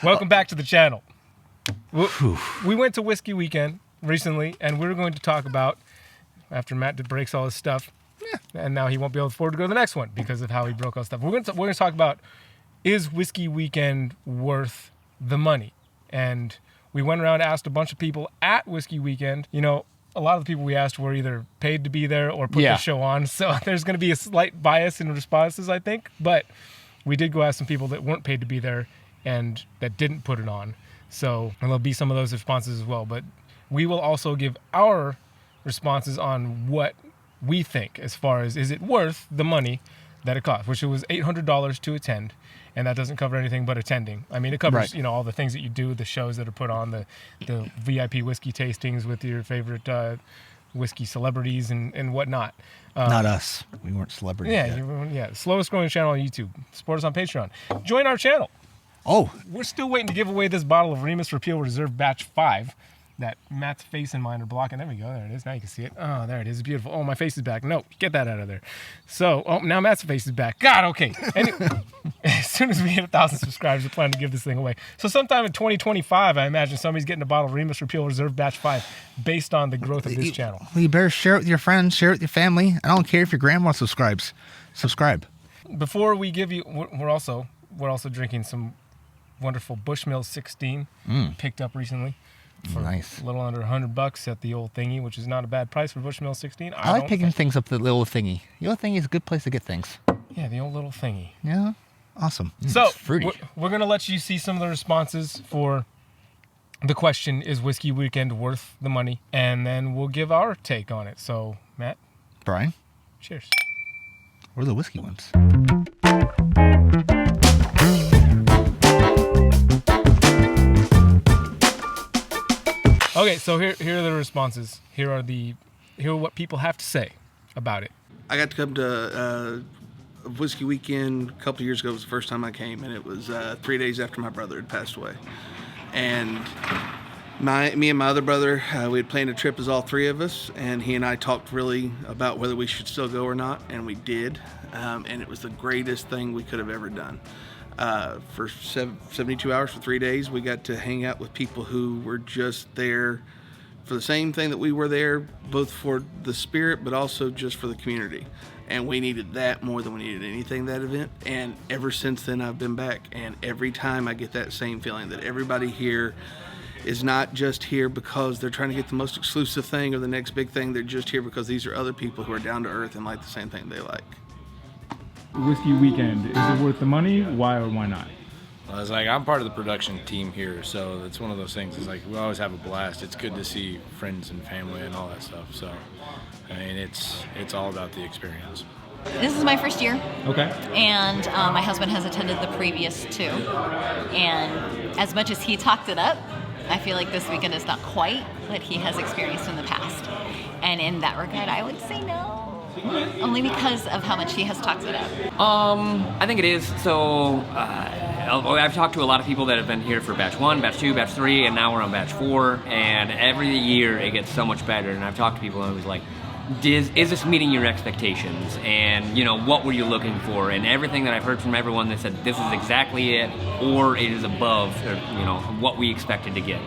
Welcome back to the channel. We went to Whiskey Weekend recently, and we were going to talk about, after Matt breaks all his stuff, and now he won't be able to afford to go to the next one because of how he broke all his stuff. We're going to talk about, is Whiskey Weekend worth the money? And we went around and asked a bunch of people at Whiskey Weekend. You know, a lot of the people we asked were either paid to be there or put the show on. So there's going to be a slight bias in responses, I think. But we did go ask some people that weren't paid to be there and that didn't put it on. So and there'll be some of those responses as well. But we will also give our responses on what we think as far as, is it worth the money that it cost, which it was $800 to attend. And that doesn't cover anything but attending. I mean, it covers, you know, all the things that you do, the shows that are put on, the VIP whiskey tastings with your favorite whiskey celebrities and whatnot. Not us. We weren't celebrities yet. Slowest growing channel on YouTube. Support us on Patreon. Join our channel. Oh. We're still waiting to give away this bottle of Remus Repeal Reserve Batch 5 that Matt's face and mine are blocking. There we go. There it is. Now you can see it. Oh, there it is. It's beautiful. Oh, my face is back. No, get that out of there. So, now Matt's face is back. God, okay. As soon as we hit 1,000 subscribers, we plan to give this thing away. So sometime in 2025, I imagine somebody's getting a bottle of Remus Repeal Reserve Batch 5 based on the growth of this channel. Well, you better share it with your friends, share it with your family. I don't care if your grandma subscribes. Subscribe. Before we give you, we're also drinking some wonderful Bushmill 16 picked up recently. For nice. A little under $100 at the old thingy, which is not a bad price for Bushmill 16. I like picking things up at the little thingy. The old thingy is a good place to get things. Yeah, the old little thingy. Yeah, awesome. So we're going to let you see some of the responses for the question, is Whiskey Weekend worth the money? And then we'll give our take on it. So, Matt. Brian. Cheers. What are the whiskey ones? Okay, so here are the responses. Here are what people have to say about it. I got to come to Whiskey Weekend a couple of years ago. It was the first time I came, and it was 3 days after my brother had passed away. And me and my other brother, we had planned a trip as all three of us, and he and I talked really about whether we should still go or not, and we did. And it was the greatest thing we could have ever done. For 72 hours, for 3 days, we got to hang out with people who were just there for the same thing that we were there, both for the spirit, but also just for the community. And we needed that more than we needed anything that event. And ever since then, I've been back. And every time I get that same feeling that everybody here is not just here because they're trying to get the most exclusive thing or the next big thing. They're just here because these are other people who are down to earth and like the same thing they like. Whiskey Weekend, is it worth the money? Why or why not? Well, it's like I'm part of the production team here, so it's one of those things. It's like we always have a blast. It's good to see friends and family and all that stuff. So, I mean, it's all about the experience. This is my first year. Okay. And my husband has attended the previous two. And as much as he talked it up, I feel like this weekend is not quite what he has experienced in the past. And in that regard, I would say no. Only because of how much he has talked it up. I think it is. So I've talked to a lot of people that have been here for batch 1, batch 2, batch 3, and now we're on batch 4. And every year it gets so much better. And I've talked to people and I was like, is this meeting your expectations? And, you know, what were you looking for? And everything that I've heard from everyone that said this is exactly it, or it is above, you know, what we expected to get.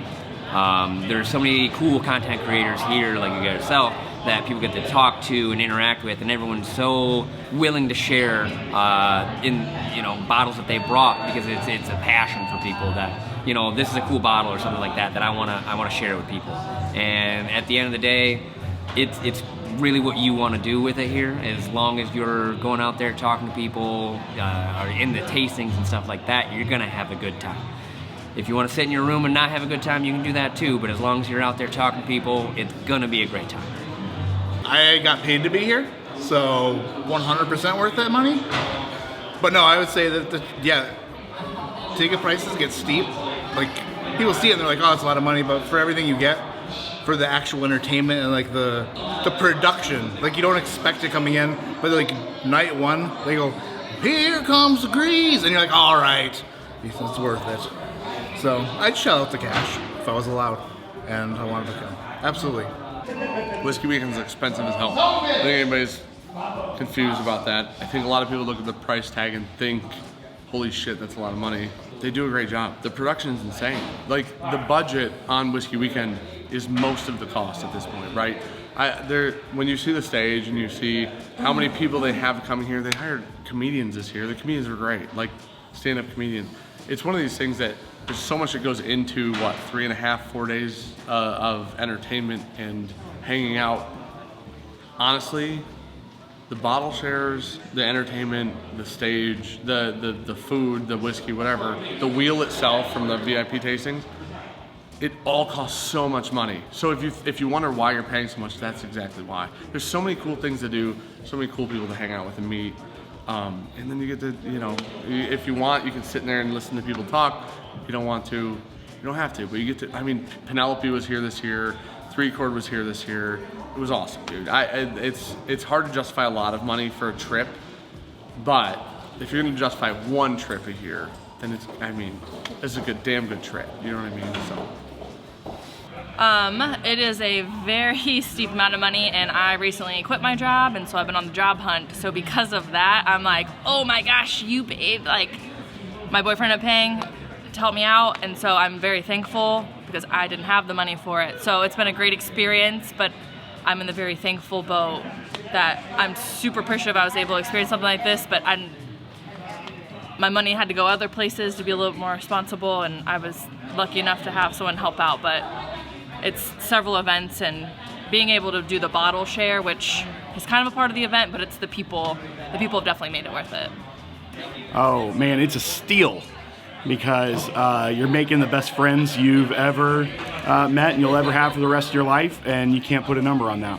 There's so many cool content creators here, like you guys yourself, that people get to talk to and interact with, and everyone's so willing to share in, you know, bottles that they brought, because it's a passion for people that, you know, this is a cool bottle or something like that I want to share with people. And at the end of the day, it's really what you want to do with it here. As long as you're going out there talking to people, or in the tastings and stuff like that, you're gonna have a good time. If you want to sit in your room and not have a good time, you can do that too, but as long as you're out there talking to people, it's gonna be a great time. I got paid to be here, so 100% worth that money. But no, I would say that, ticket prices get steep. Like, people see it and they're like, oh, it's a lot of money, but for everything you get, for the actual entertainment and like the production, like you don't expect it coming in, but like night one, they go, here comes the grease, and you're like, all right, it's worth it. So I'd shell out the cash if I was allowed, and I wanted to come. Absolutely. Whiskey Weekend's expensive as hell. I don't think anybody's confused about that. I think a lot of people look at the price tag and think, holy shit, that's a lot of money. They do a great job. The production is insane. Like, the budget on Whiskey Weekend is most of the cost at this point, right? When you see the stage and you see how many people they have coming here, they hired comedians this year. The comedians are great, like stand-up comedians. It's one of these things that there's so much that goes into 3.5, 4 days of entertainment and hanging out. Honestly, the bottle shares, the entertainment, the stage, the food, the whiskey, whatever, the wheel itself from the VIP tastings, it all costs so much money. So if you wonder why you're paying so much, that's exactly why. There's so many cool things to do, so many cool people to hang out with and meet. And then you get to, if you want, you can sit in there and listen to people talk. If you don't want to, you don't have to. But you get to, Penelope was here this year. 3 Chord was here this year. It was awesome, dude. It's hard to justify a lot of money for a trip, but if you're gonna justify one trip a year, then it's a damn good trip. You know what I mean? So. It is a very steep amount of money, and I recently quit my job, and so I've been on the job hunt. So because of that, I'm like, oh my gosh, you paid, like, my boyfriend ended up paying to help me out, and so I'm very thankful because I didn't have the money for it. So it's been a great experience, but I'm in the very thankful boat that I'm super appreciative I was able to experience something like this, but my money had to go other places to be a little more responsible, and I was lucky enough to have someone help out. But it's several events, and being able to do the bottle share, which is kind of a part of the event, but it's the people have definitely made it worth it. Oh man, it's a steal because you're making the best friends you've ever met and you'll ever have for the rest of your life, and you can't put a number on that.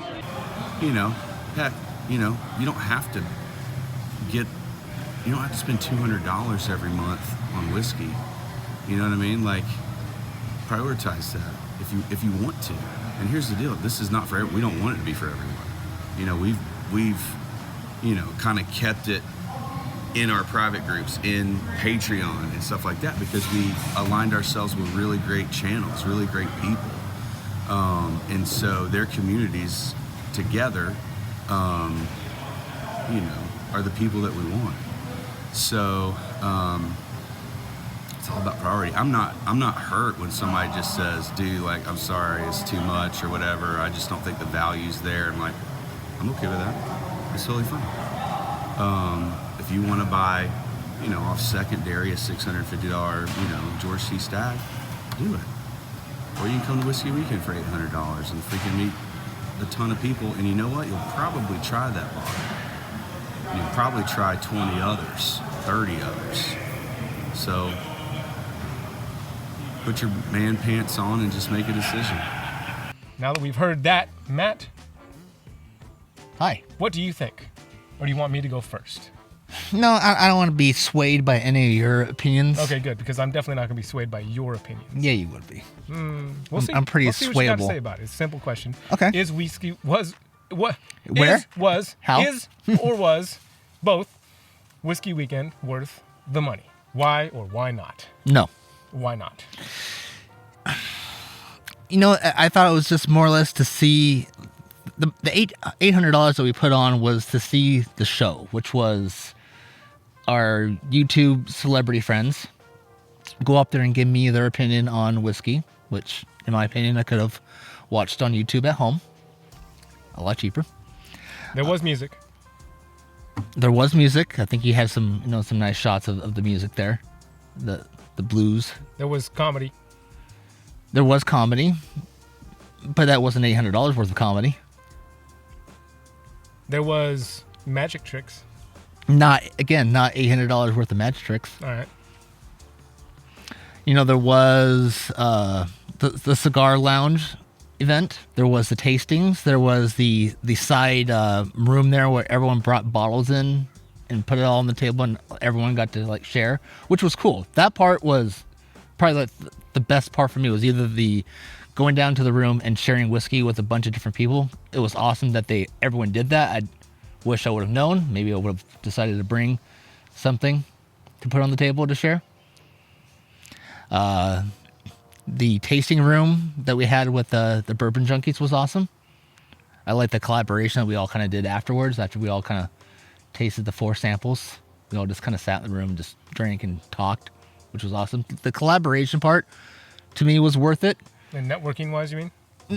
Heck, you don't have to spend $200 every month on whiskey. You know what I mean? Like, prioritize that if you want to. And here's the deal: this is not for everyone. We don't want it to be for everyone. We've kind of kept it in our private groups, in Patreon and stuff like that, because we aligned ourselves with really great channels, really great people, and so their communities together, are the people that we want. So it's all about priority. I'm not hurt when somebody just says, dude, like, I'm sorry, it's too much or whatever. I just don't think the value's there. I'm like, I'm okay with that. It's totally fine. If you want to buy, off secondary a $650, George C. Stagg, do it. Or you can come to Whiskey Weekend for $800 and freaking meet a ton of people. And you know what? You'll probably try that bar. You'll probably try 20 others, 30 others. So put your man pants on and just make a decision. Now that we've heard that, Matt, Hi. what do you think? Or do you want me to go first? No, I don't want to be swayed by any of your opinions. Okay, good, because I'm definitely not going to be swayed by your opinions. Yeah, you would be. We'll see. I'm pretty we'll see what you got to swayable. say about it. It's a simple question. Okay. Is whiskey was what? Where? Is, was How? Is or was both Whiskey Weekend worth the money? Why or why not? No. Why not? I thought it was just more or less to see the $800 that we put on was to see the show, which was our YouTube celebrity friends go up there and give me their opinion on whiskey, which, in my opinion, I could have watched on YouTube at home. A lot cheaper. There was music. There was music. I think you had some nice shots of the music there. The blues. There was comedy. There was comedy, but that wasn't $800 worth of comedy. There was magic tricks. Not $800 worth of magic tricks. All right. There was the cigar lounge event. There was the tastings. There was the side room there where everyone brought bottles in and put it all on the table, and everyone got to share, which was cool. That part was probably the best part for me. Was either the going down to the room and sharing whiskey with a bunch of different people. It was awesome that everyone did that. I wish I would have known. Maybe I would have decided to bring something to put on the table to share. The tasting room that we had with the bourbon junkies was awesome. I like the collaboration that we all kind of did afterwards, after we all kind of tasted the 4 samples. We all just kind of sat in the room and just drank and talked. which was awesome. The collaboration part, to me, was worth it. And networking wise, you mean?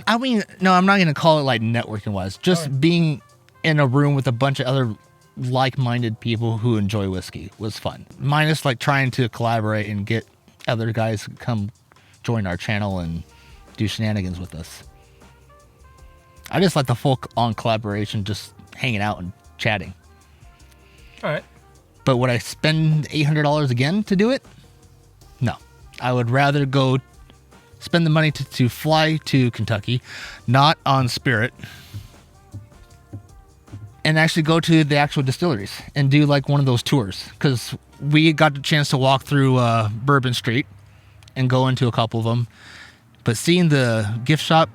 I mean, no, I'm not going to call it like networking wise. Just being in a room with a bunch of other like-minded people who enjoy whiskey was fun. Minus like trying to collaborate and get other guys to come join our channel and do shenanigans with us. I just like the full on collaboration, just hanging out and chatting. All right. But would I spend $800 again to do it? No. I would rather go spend the money to fly to Kentucky, not on Spirit, and actually go to the actual distilleries and do like one of those tours. Because we got the chance to walk through Bourbon Street and go into a couple of them. But seeing the gift shop,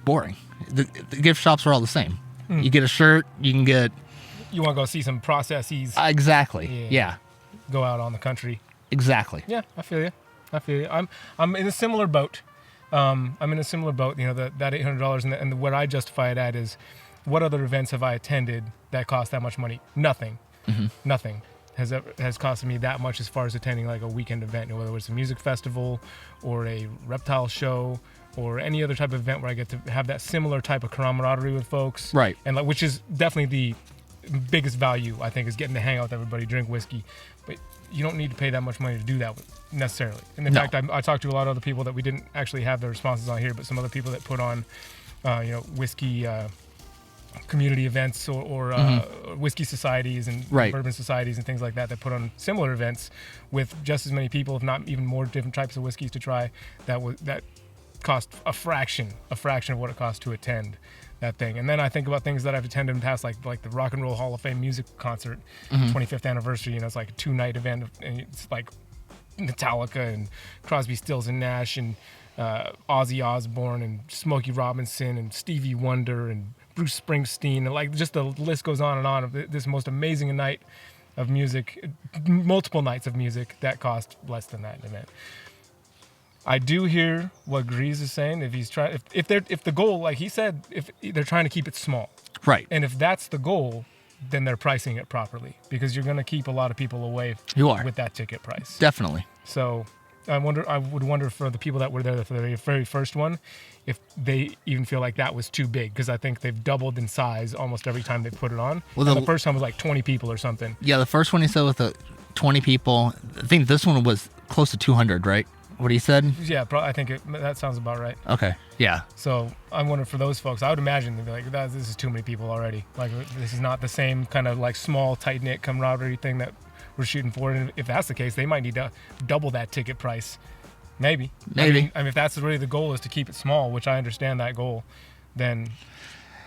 boring. The gift shops are all the same. You get a shirt, you can get... You want to go see some processes. Exactly. Yeah. Go out on the country. Exactly. Yeah, I feel you. I'm in a similar boat. I'm in a similar boat. You know, that $800 and what I justify it at is, what other events have I attended that cost that much money? Nothing. Nothing has costed me that much as far as attending like a weekend event, whether it was a music festival or a reptile show or any other type of event where I get to have that similar type of camaraderie with folks. Right. And like, which is definitely the biggest value, I think, is getting to hang out with everybody, drink whiskey. But you don't need to pay that much money to do that necessarily. And in fact, I talked to a lot of other people that we didn't actually have their responses on here, but some other people that put on, whiskey community events or whiskey societies and bourbon societies and things like that put on similar events with just as many people, if not even more different types of whiskeys to try. That cost a fraction of what it costs to attend that thing. And then I think about things that I've attended in the past, like the Rock and Roll Hall of Fame music concert, 25th anniversary. It's like a 2-night event, and it's like Metallica and Crosby, Stills and Nash and Ozzy Osbourne and Smokey Robinson and Stevie Wonder and Bruce Springsteen, and like just the list goes on of this most amazing night of music, multiple nights of music that cost less than that event. I do hear what Grease is saying. If the goal, like he said, if they're trying to keep it small, right? And if that's the goal, then they're pricing it properly, because you're going to keep a lot of people away. With that ticket price. Definitely. So I would wonder for the people that were there for the very first one, if they even feel like that was too big, because I think they've doubled in size almost every time they put it on. Well, the first time was like 20 people or something. Yeah, the first one he said with the 20 people. I think this one was close to 200, right? What he said? Yeah, I think that sounds about right. Okay, yeah. So I wonder for those folks, I would imagine they'd be like, this is too many people already. Like, this is not the same kind of like small, tight-knit camaraderie thing that we're shooting for. And if that's the case, they might need to double that ticket price. Maybe. I mean, if that's really the goal, is to keep it small, which I understand that goal, then...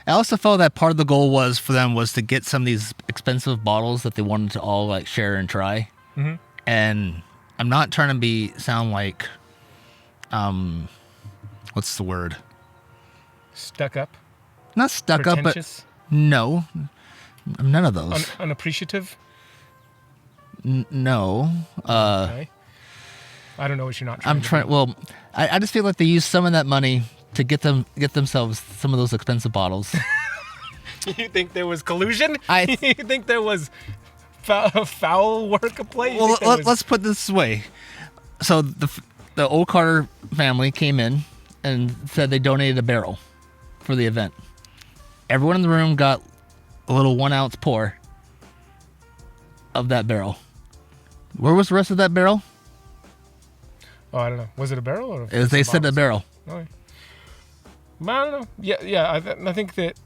I also felt that part of the goal was to get some of these expensive bottles that they wanted to all like share and try. Mm-hmm. And I'm not trying to sound like, what's the word? Stuck up? Not stuck up, but no, none of those. Unappreciative? No. Okay. I don't know what you're not trying to do. Well, I just feel like they use some of that money to get themselves some of those expensive bottles. You think there was collusion? You think there was foul work of play? Well, let's put this way. So the old Carter family came in and said they donated a barrel for the event. Everyone in the room got a little 1-ounce pour of that barrel. Where was the rest of that barrel? Oh, I don't know. Was it a barrel or? They said a barrel. Okay. I don't know. Yeah. I think that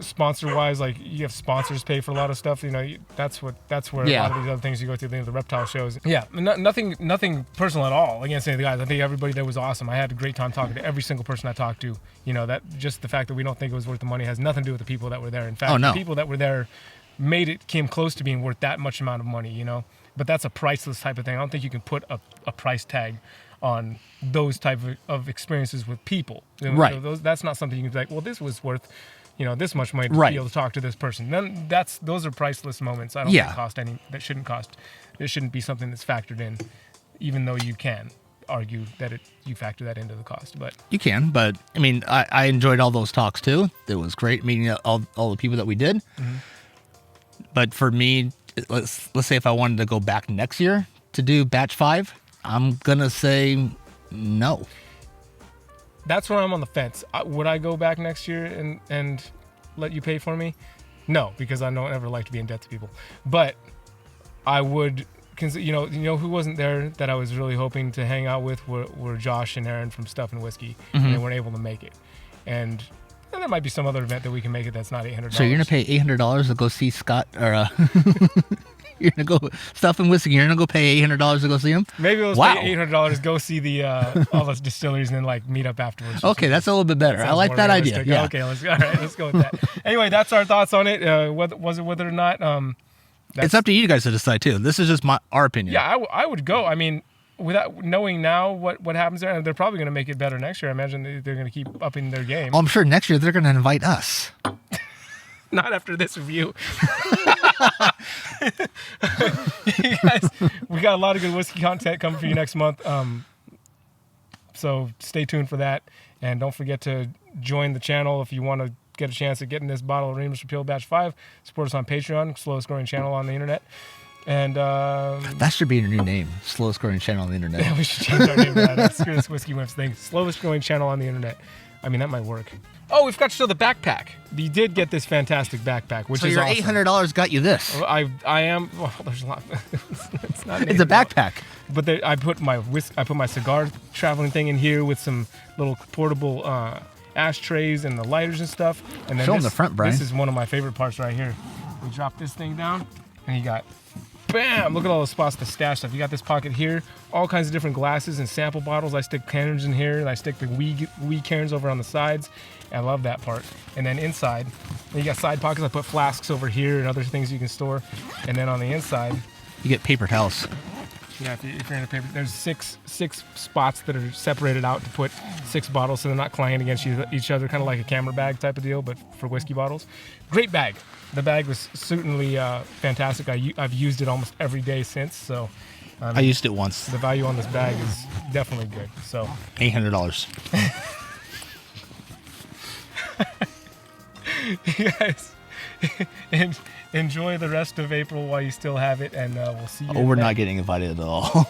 sponsor-wise, like you have sponsors pay for a lot of stuff. You know, that's where a lot of these other things you go to, the reptile shows. Yeah, nothing personal at all against any of the guys. I think everybody there was awesome. I had a great time talking to every single person I talked to. You know, that just the fact that we don't think it was worth the money has nothing to do with the people that were there. In fact, the people that were there came close to being worth that much amount of money. You know. But that's a priceless type of thing. I don't think you can put a price tag on those type of experiences with people. Right. That's not something you can be like, well, this was worth, this much money to be able to talk to this person. Then those are priceless moments. I don't think it shouldn't be something that's factored in, even though you can argue that you factor that into the cost. But you can, but I mean, I enjoyed all those talks too. It was great meeting all the people that we did. Mm-hmm. But for me, let's say if I wanted to go back next year to do batch 5, I'm gonna say no. That's where I'm on the fence. Would I go back next year and let you pay for me? No, because I don't ever like to be in debt to people. But I would, you know who wasn't there that I was really hoping to hang out with were Josh and Aaron from Stuff and Whiskey, and they weren't able to make it. And there might be some other event that we can make it that's not $800. So you're gonna pay $800 to go see Scott, or you're gonna go Stuff and Whiskey. You're gonna go pay $800 to go see him. Maybe let's pay $800 go see the all those distilleries and then like meet up afterwards. Okay, that's a little bit better. I like that idea. Yeah. Okay, let's go with that. Anyway, that's our thoughts on it. Whether or not. It's up to you guys to decide too. This is just our opinion. Yeah, I would go. I mean, without knowing now what happens there, and they're probably going to make it better next year. I imagine they're going to keep upping their game. Well, I'm sure next year they're going to invite us. Not after this review. You guys, we got a lot of good whiskey content coming for you next month. So stay tuned for that, and don't forget to join the channel if you want to get a chance at getting this bottle of Remus Repeal Batch 5. Support us on Patreon, slowest growing channel on the internet. And that should be your new name, slowest growing channel on the internet. Yeah, we should change our name to that. Screw this Whiskey Wimps thing. Slowest growing channel on the internet. I mean, that might work. Oh, we forgot to show the backpack. You did get this fantastic backpack, which so is your awesome. $800 got you this. I am. Well, there's a lot. It's not. It's a backpack. But I put my cigar traveling thing in here with some little portable ashtrays and the lighters and stuff. And then show them the front, Brian. This is one of my favorite parts right here. We drop this thing down, and you got. Bam! Look at all the spots to stash stuff. You got this pocket here, all kinds of different glasses and sample bottles. I stick cannons in here, and I stick the wee cannons over on the sides. I love that part. And then inside, you got side pockets. I put flasks over here and other things you can store. And then on the inside, you get paper towels. Yeah, if you're in a paper, there's six spots that are separated out to put 6 bottles, so they're not clanging against each other, kind of like a camera bag type of deal, but for whiskey bottles. Great bag. The bag was certainly fantastic. I've used it almost every day since. So I used it once. The value on this bag is definitely good. So $800. You guys, enjoy the rest of April while you still have it, and we'll see you. Oh, we're not getting invited at all.